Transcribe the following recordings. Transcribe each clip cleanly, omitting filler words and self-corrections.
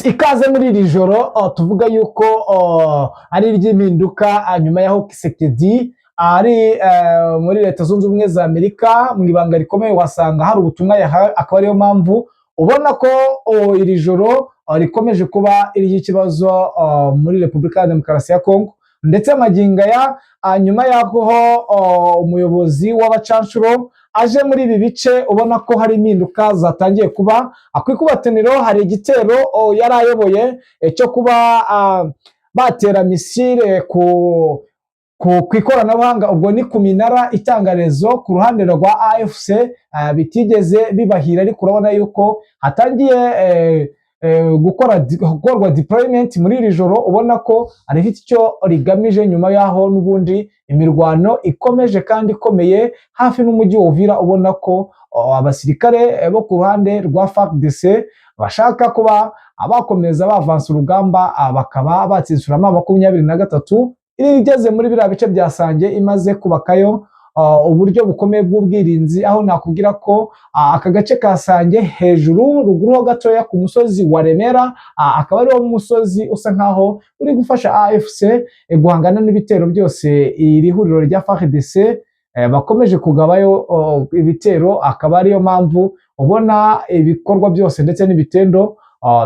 Yes, ikaze muri iri joro tuvuga yuko ari iry'impinduka nyuma yaho Kisekedi ari muri Leta Zunze Ubumwe za Amerika mu ibanga rikomeye, wasanga hari ubutumwa yahawe, akaba ariyo mpamvu ubona ko iri joro rikomeje kuba iry'ikibazo muri Repubulika ya Demokarasi ya Kongo, ndetse magingo aya nyuma y'aho umuyobozi w'abacanshuro aje muri ibi bice, ubona ko hari impinduka zatangiye kuba. Ku ikubataniro hari igitero yari ayoboye cyo kuba batera misile ku ikoranabuhanga, ubwo ni ku minara itangarezo ku ruhande rwa AFC, bitigeze bibahira, ariko urabona yuko hatangiye gukorwa deployment muri iri joro, ubona ko rifite icyo rigamije nyuma y'aho n'ubundi imirwano ikomeje kandi ikomeye hafi n'umujyi wa Uvira. Ubona ko abasirikare bo ku ruhande rwa FARDC bashaka kuba bakomeza bavansa urugamba, bakaba batsinsuramo 23 igeze muri biriya bice bya Sange, imaze kubakayo uburyo bukomeye bw'ubwirinzi, aho nakubwira ko aka gace ka Sange hejuru ruguru ho gatoya ku musozi wa Remera, akaba ariwo musozi usa nkaho uri gufasha AFC guhangana n'ibitero byose iri huriro rya FARDC bakomeje kugabayo ibitero. Akaba ariyo mpamvu ubona ibikorwa byose ndetse n'ibitendo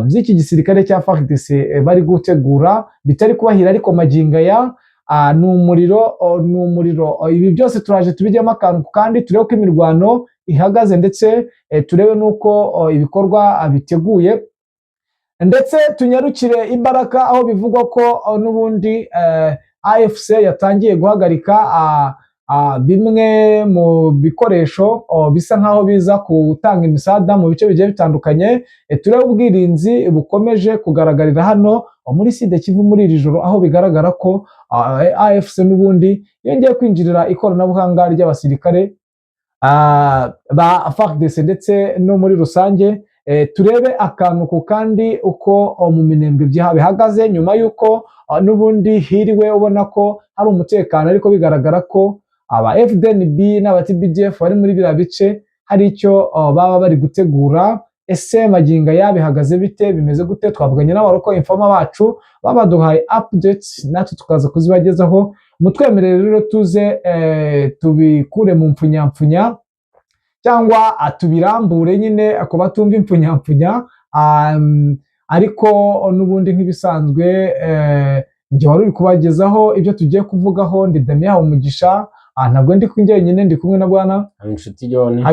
by'iki gisirikare cya FARDC bari gutegura bitari kubahira, ariko magingo aya ni umuriro. Ibi byose turaje tubijyemo akantu kandi turebe ko imirwano ihagaze, ndetse turebe n'uko ibikorwa biteguye, ndetse tunyarukire imbaraga aho bivugwa ko n'ubundi AFC yatangiye guhagarika bimwe mu bikoresho bisa nkaho biza gutanga imisada mu bice bigiye bitandukanye. Turebe ubwirinzi bukomeje kugaragarira hano muri Sud Kivu muri iri joro, aho bigaragara ko AFC n'ubundi yongeye kwinjirira ikoranabuhanga ry'abasirikare ba FARDC ndetse no muri rusange. Turebe akantu ku kandi uko mu minembwe bihagaze nyuma y'uko n'ubundi hiriwe ubona ko hari umutekano, ariko bigaragara ko aba FDNB n'aba TPDF bari muri biriya bice hari icyo baba bari gutegura. Ese magingo yabihagaze bite, bimeze gute? Twavuganye n'abaroko informa bacu babaduhaye updates, natwe tukaza kuzibagezaho. Mutwemerere rero tuze tubikure mu mpfunyapfunya cyangwa tubirambure nyine ako batumva impfunyapfunya, ariko n'ubundi nk'ibisanzwe njye wari uri kubagezaho ibyo tugiye kuvugaho. Ndi Damien Umugisha, ntabwo ndi njyenyine, ndi kumwe na bwana Habinshuti John.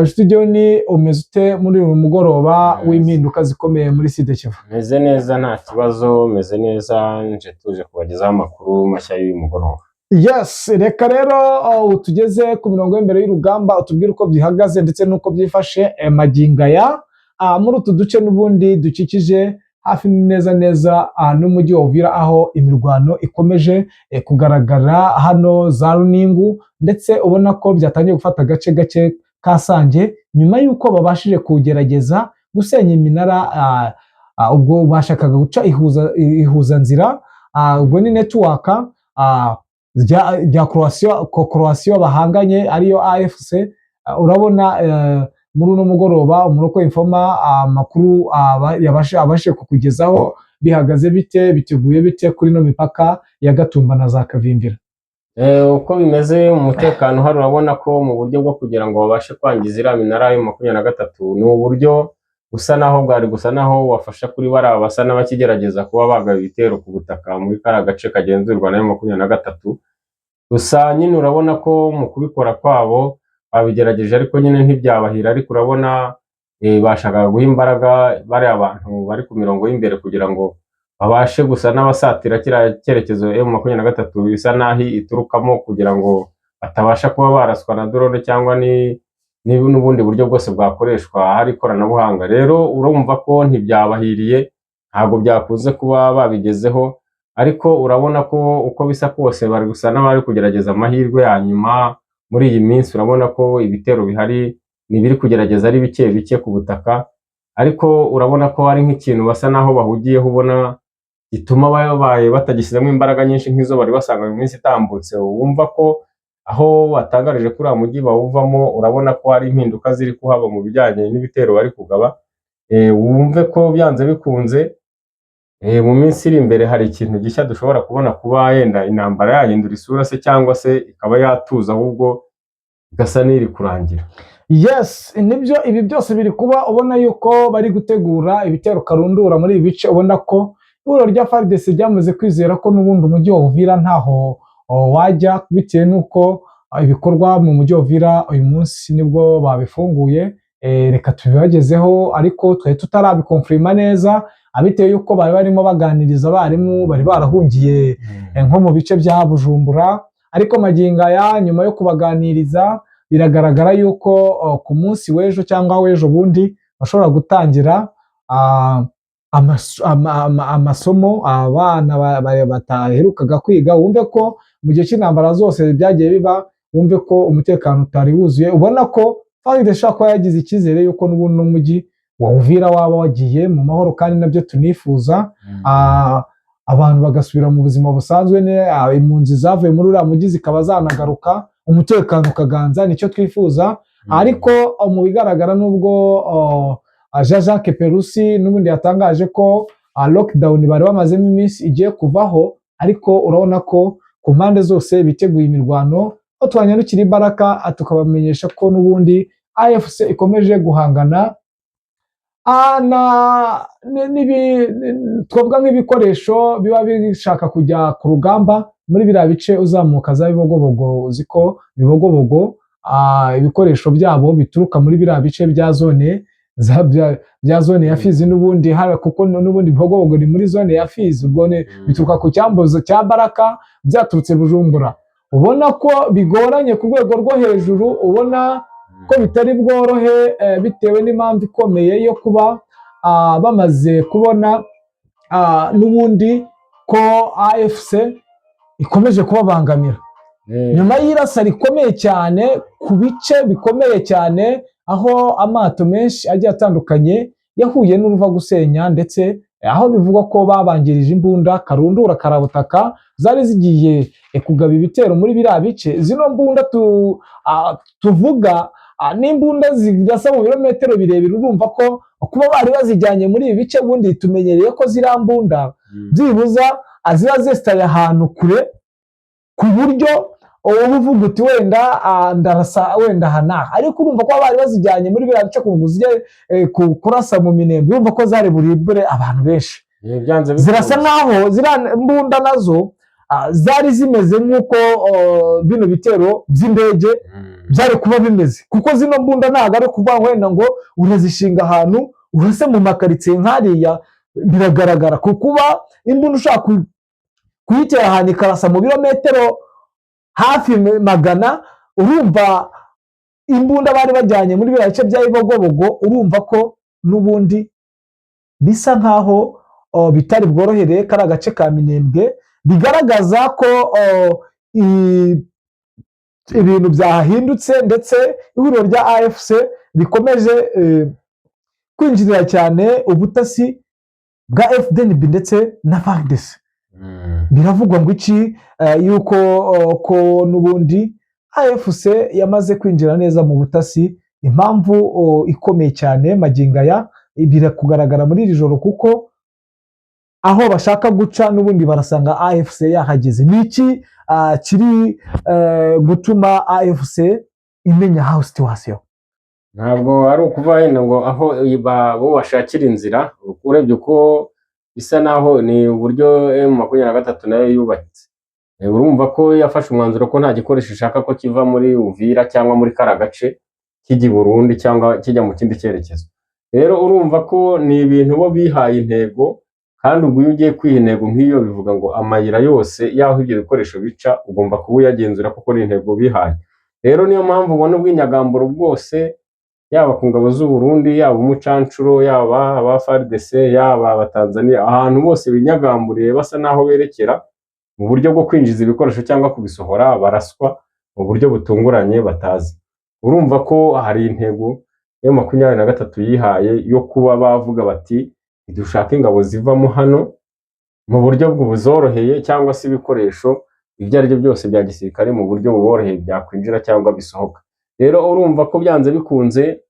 Umeze ute muri uyu mugoroba w'impinduka zikomeye muri Sud Kivu? Meze neza, nta kibazo, meze neza, nje tuje kubagezaho amakuru mashya y'uyu mugoroba. Yes, reka rero tugeze ku mirongo y'imbere y'urugamba, utubwire uko byihagaze ndetse n'uko byifashe magingo aya muri utu duce n'ubundi dukikije hafi neza n'umujyi wa Uvira, aho imirwano ikomeje kugaragara hano za Runingu, ndetse ubona ko byatangiye gufata agace gake ka Sange nyuma y'uko babashije kugerageza gusenya iminara. Ubwo bashakaga guca ihuza nzira, ubwo ni network rya Croatia bahanganye ariyo AFC. Urabona muri uno mugoroba umuroko informa amakuru abashe kukugezaho bihagaze bite, biteguye bite kuri no mipaka ya Gatumba na za Kavimbira? Uko bimeze umutekano hari, urabona ko mu buryo bwo kugira ngo babashe kwangiza iriya minara yo 23 ni uburyo gusa naho bwari gusa naho wafasha kuri bara basa n'abakigerageza kuba bagaba ibitero ku butaka muri kara gace kagenzurwa na 23. Gusa nyine urabona ko mu kubikora kwabo babigerageje, ariko nyine ntibyabahira. Ariko urabona bashakaga guha imbaraga bari abantu bari ku mirongo y'imbere kugira ngo babashe gusa n'abasatira kiriya cyerekezo M23 bisa nahi iturukamo, kugira ngo batabasha kuba baraswa na drone cyangwa n'ubundi buryo bwose bwakoreshwa hari ikoranabuhanga. Rero urumva ko ntibyabahiriye, ntabwo byakunze kuba babigezeho, ariko urabona ko uko bisa kose bari gusa n'abari kugerageza amahirwe ya nyuma muri iyi minsi. Urabona ko ibitero bihari nibiri kugerageza ari bike ku butaka, ariko urabona ko ari nk'ikintu basa naho bahugiyeho, ubona gituma babaye batagishyiramo imbaraga nyinshi nk'izo bari basanga mu minsi itambutse. Wumva ko aho watangarije kuri uriya mujyi bawuvamo, urabona ko hari impinduka ziri kuhaba mu bijyanye n'ibitero bari kugaba. Wumve ko byanze bikunze Mu minsi iri imbere hari ikintu gishya dushobora kubona, kuba yenda intambara yahindura isura se, cyangwa se ikaba yatuza ahubwo igasa n'iri kurangira. Yes, nibyo, ibi byose biri kuba, ubona yuko bari gutegura ibitero karundura muri ibi bice, ubona ko ihuriro rya FARDC ryamaze kwizera ko n'ubundi umujyi wa Uvira ntaho wajya, bitewe n'uko ibikorwa mu mujyi wa Uvira uyu munsi nibwo babifunguye. Reka tubibagezeho, ariko twari tutarabikonfirima neza, bitewe yuko bari barimo baganiriza abarimu bari barahungiye nko mu bice bya Bujumbura, ariko magingo aya nyuma yo kubaganiriza biragaragara yuko ku munsi w'ejo cyangwa w'ejo bundi bashobora gutangira amasomo abana bataherukaga kwiga. Wumve ko mu gihe cy'intambara zose byagiye biba, wumve ko umutekano utari wuzuye, ubona ko FARDC ishobora kuba yagize icyizere yuko n'ubundi n'umujyi wa Uvira waba wagiye mu mahoro, kandi nabyo tunifuza. Abantu bagasubira mu buzima busanzwe, impunzi zavuye muri uriya mujyi zikaba zanagaruka, umutekano ukaganza, nicyo twifuza. Ariko mu bigaragara nubwo Jean-Jacques Perusi n'ubundi yatangaje ko lockdown bari bamazemo iminsi igiye kuvaho, ariko urabona ko ku mpande zose biteguye imirwano. Aho twanyarukira Imbaraga tukabamenyesha ko n'ubundi AFC ikomeje guhangana twavuga nk'ibikoresho biba bishaka kujya ku rugamba muri biriya bice uzamuka za Bibogobogo. Uzi ko Bibogobogo ibikoresho byabo bituruka muri biriya bice bya zone ya Fizi n'ubundi, kuko n'ubundi Bibogobogo ni muri zone ya Fizi, ubwo bituruka ku cyambuzo cya Baraka byaturutse Bujumbura. Ubona ko bigoranye ku rwego rwo hejuru, ubona ko bitari bworohe, bitewe n'impamvu ikomeye yo kuba bamaze kubona n'ubundi ko AFC ikomeje kubabangamira nyuma y'irasa rikomeye cyane ku bice bikomeye cyane, aho amato menshi agiye atandukanye yahuye n'uruva gusenya, ndetse aho bivugwa ko babangirije imbunda karundura karabutaka zari zigiye kugaba ibitero muri biriya bice. Zino mbunda tuvuga n'imbunda zidasa mu birometero birebire, urumva ko kuba bari bazijyanye muri ibi bice, ubundi tumenyereye ko ziriya mbunda byibuza ziba zesitaye ahantu kure, ku buryo uba uvuga uti wenda ndarasa wenda hanaha, ariko urumva ko bari bazijyanye muri biriya bice ku zijye kurasa mu Minembwe, urumva ko zari buribure abantu benshi. Zirasa naho ziriya mbunda nazo zari zimeze nk'uko bino bitero by'indege byari kuba bimeze, kuko zino mbunda ntabwo ari kuvuga wenda ngo urazishinga ahantu urase mu makaritsiye nk'ariya. Biragaragara ko kuba imbunda ushaka kuyitera ahantu ikarasa mu birometero hafi 100, urumva imbunda bari bajyanye muri biriya bice bya Bibogobogo, urumva ko n'ubundi bisa nkaho bitari bworohere kari agace ka Minembwe, bigaragaza ko ibintu byahindutse, ndetse ihuriro rya AFC rikomeje kwinjirira cyane ubutasi bwa FDNB ndetse na FARDC. Biravugwa ngo iki yuko ko n'ubundi AFC yamaze kwinjira neza mu butasi. Impamvu ikomeye cyane magingo aya birakugaragara muri iri joro, kuko aho bashaka guca n'ubundi barasanga AFC yahageze. Niki kiri gutuma AFC imenya how situation? Ntabwo ari ukuva hino ngo aho bo bashakira inzira, urebye uko bisa naho ni uburyo M23 nayo yubatse. Urumva ko yafashe umwanzuro ko nta gikoresho ishaka ko kiva muri Uvira cyangwa muri kara gace kijya i Burundi cyangwa kijya mu kindi cyerekezo. Rero urumva ko ni ibintu bo bihaye intego, kandi ubwo iyo ugiye kwiha intego nk'iyo, bivuga ngo amayira yose yaho ibyo bikoresho bica ugomba kuba uyagenzura, kuko ni intego bihaye. Rero niyo mpamvu ubona ubw'inyagamburo bwose, yaba ku ngabo z'u Burundi, yaba umucancuro, yaba aba FARDC, yaba abatanzania, ahantu bose binyagamburiye basa naho berekera mu buryo bwo kwinjiza ibikoresho cyangwa kubisohora, baraswa mu buryo butunguranye batazi. Urumva ko hari intego ya 23 yihaye yo kuba bavuga bati dushaka ingabo zivamo hano mu buryo bw'ubuzoroheye, cyangwa se ibikoresho ibyo ari byo byose bya gisirikare mu buryo buboroheye byakwinjira cyangwa bisohoka. Rero urumva ko byanze bikunze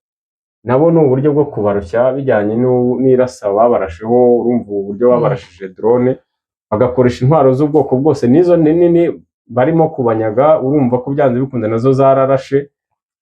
nabo ni uburyo bwo kubarushya bijyanye n'irasa babarasheho. Urumva uburyo babarashije drone bagakoresha intwaro z'ubwoko bwose n'izo nini barimo kubanyaga, urumva ko byanze bikunze nazo zararashe,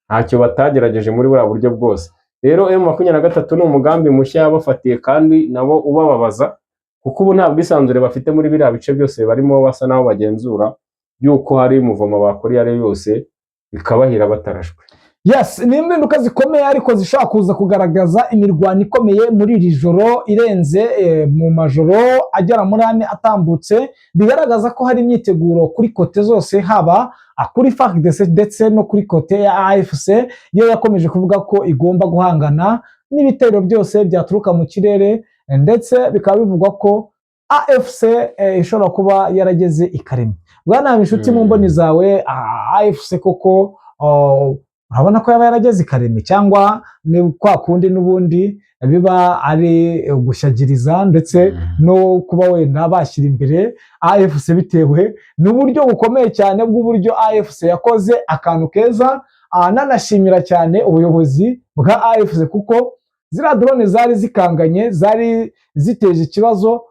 ntacyo batagerageje muri buriya buryo bwose. Rero M23 ni umugambi mushya yabafatiye kandi nabo ubababaza, kuko ubu nta bwisanzure bafite muri biriya bice byose barimo basa naho bagenzura yuko hari umuvoma bakora iyo ari yose bikabahira batarashwe. Yes, ni impinduka zikomeye ariko zishobora kuza kugaragaza imirwano ikomeye muri iri joro irenze mu majoro agera muri 4 atambutse, bigaragaza ko hari imyiteguro kuri kote zose, haba kuri FARDC ndetse no kuri kote ya AFC yo yakomeje kuvuga ko igomba guhangana n'ibitero byose byaturuka mu kirere, ndetse bikaba bivugwa ko AFC ishobora kuba yarageze ikarema. Bwana inshuti mu mboni zawe, AFC koko urabona ko yaba yarageze ikareme, cyangwa ni kwa kundi n'ubundi biba ari gushyagiriza ndetse no kuba wenda bashyira imbere AFC bitewe n'uburyo bukomeye cyane bw'uburyo AFC yakoze akantu keza. Nanashimira cyane ubuyobozi bwa AFC kuko ziriya drone zari zikanganye, zari ziteje ikibazo.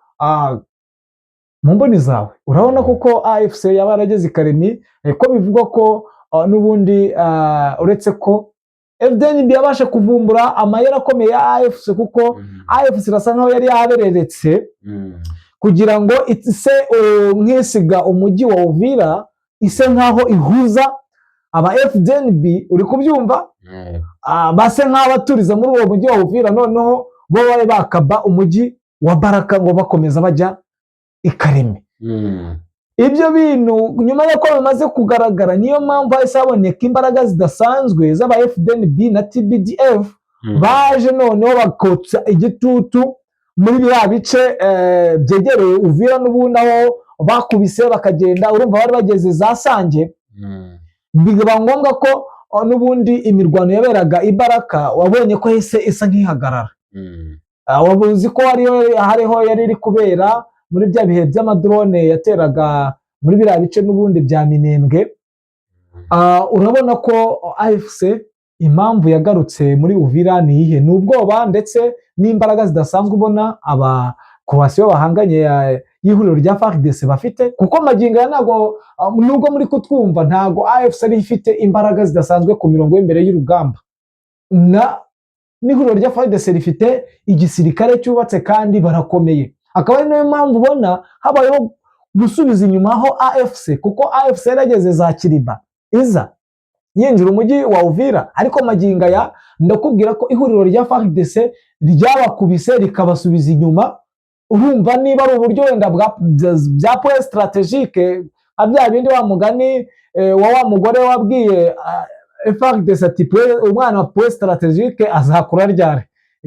Mu mboni zawe urabona kuko AFC yaba yarageze ikareme, ko bivugwa ko n'ubundi uretse ko FDNB yabasha kuvumbura amayeri akomeye ya AFC, kuko AFC irasa nkaho yari yabereretse kugira ngo ise nkisiga umujyi wa Uvira, ise nkaho ihuza aba FDNB, uri kubyumva, base nkaho baturiza muri uwo mujyi wa Uvira, noneho bo bari bakaba umujyi wa Baraka ngo bakomeza bajya ikareme. Ibyo bintu nyuma y'uko bimaze kugaragara, niyo mpamvu hahise haboneka imbaraga zidasanzwe z'aba FDNB na TPDF baje noneho bakotsa igitutu muri biriya bice byegereye Uvira, n'ubundi aho bakubise bakagenda, urumva bari bageze za Sange. Biba ngombwa ko n'ubundi imirwano yaberaga ibaraka wabonye ko hise isa nk'ihagarara. Wabuzi ko hariho yari iri kubera muri bya bihe by'amadrone yateraga muri biriya bice n'ubundi bya Minembwe. Urabona ko AFC impamvu yagarutse muri Uvira ni ihe, ni ubwoba ndetse n'imbaraga zidasanzwe ubona aba Croatia bahanganye y'ihuriro rya FARDC bafite, kuko magingo ntago nubwo muri kutwumva ntago AFC ari ifite imbaraga zidasanzwe ku mirongo y'imbere y'urugamba, n'ihuriro rya FARDC rifite igisirikare cyubatse kandi barakomeye. Akaba ari nayo mpamvu ubona habayeho gusubiza inyuma aho AFC, kuko AFC yarageze za Kiriba iza yinjira umujyi wa Uvira, ariko magingo aya ndakubwira ko ihuriro rya FARDC ryabakubise rikabasubiza inyuma. Urumva niba ari uburyo wenda bya point strategique, bya bindi wa mugani wa mugore wabwiye FARDC ati umwana wa point strategique azakura ryari,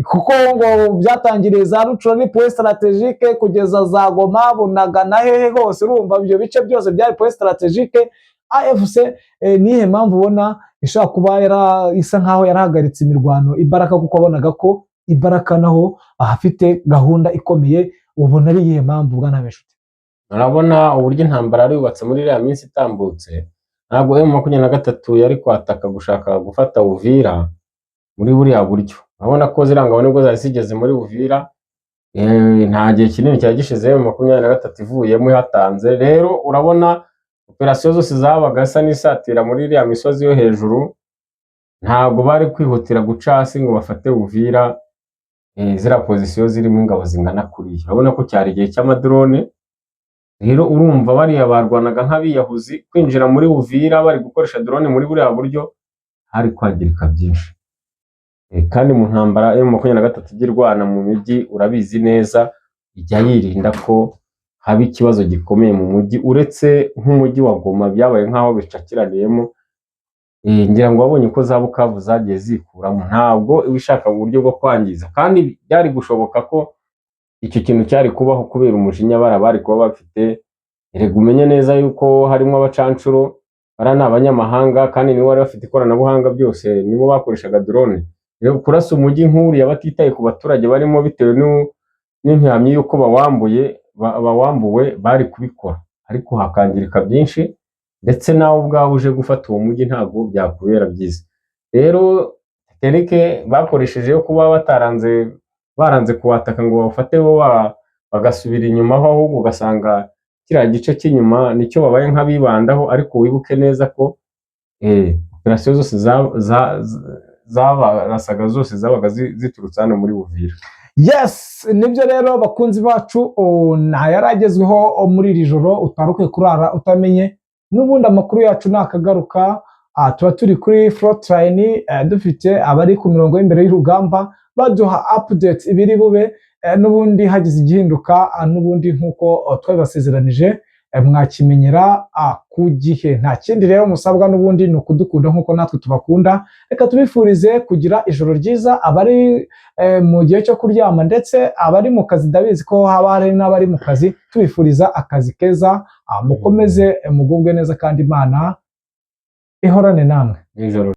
kuko ngo byatangiriye za Rucuro ni point strategique kugeza za Goma, Bunaga na hehe hose, urumva ibyo bice byose byari point strategique. AFC nihe mpamvu ubona ishaka kuba isa nkaho yarahagaritse imirwano ibaraka, kuko abonaga ko ibaraka naho ahafite gahunda ikomeye. Ubona ari iyihe mpamvu bwana Beshuti? Urabona uburyo intambara ari yubatse muri iriya minsi itambutse, ntabwo M23 yari kwataka gushaka gufata Uvira muri buriya buryo. Urabona ko zirangabo nibwo zari zigeze muri Uvira, nta gihe kinini cyari gishize M23 ivuyemo ihatanze. Rero urabona operasiyo zose zabaga asa n'isatira muri iriya misozi yo hejuru, ntabwo bari kwihutira guca hasi ngo bafate Uvira. Zira pozisiyo zirimo ingabo zingana kuriya, urabona ko cyari igihe cy'amadrone. Rero urumva bariya barwanaga nk'abiyahuzi kwinjira muri Uvira bari gukoresha drone muri buriya buryo, hari kwangirika byinshi. Kandi mu ntambara M23 igirwana mu mijyi urabizi neza ijya yirinda ko haba ikibazo gikomeye mu mujyi, uretse nk'umujyi wa Goma byabaye nkaho bicakiraniyemo. Ngira ngo wabonye ko za Bukavu zagiye zikuramo, ntabwo ibishaka mu buryo bwo kwangiza, kandi byari gushoboka ko icyo kintu cyari kubaho kubera umujinya bari kuba bafite. Erega umenye neza yuko harimo abacancuro bara n'abanyamahanga, kandi nibo bari bafite ikoranabuhanga byose, nibo bakoreshaga drone. Rero kurasa umujyi nk'uriya batitaye ku baturage barimo bitewe n'impamyi yuko bawambuwe bari kubikora, ariko hakangirika byinshi, ndetse nawe ubwawe uje gufata uwo mujyi ntabwo byakubera byiza. Rero terike bakoresheje yo kuba baranze kuwataka ngo bawufate bo bagasubira inyuma, aho ahubwo ugasanga kiriya gice cy'inyuma nicyo babaye nk'abibandaho, ariko wibuke neza ko operasiyo zose zabarasaga zose zabaga ziturutse hano muri Uvira. Yes, nibyo rero bakunzi bacu, nta yaragezweho muri iri joro utaruke kurara utamenye. N'ubundi amakuru yacu nakagaruka, tuba turi kuri frontline, dufite abari ku mirongo y'imbere y'urugamba baduha update ibiri bube, n'ubundi hagize igihinduka, n'ubundi nkuko twabibasezeranije mwakimenyera ku gihe. Nta kindi rero musabwa n'ubundi ni ukudukunda nkuko natwe tubakunda. Reka tubifurize kugira ijoro ryiza, abari mu gihe cyo kuryama ndetse abari mu kazi, ndabizi ko haba hari n'abari mu kazi, tubifuriza akazi keza, mukomeze mugubwe neza kandi Imana ihorane namwe. Ijoro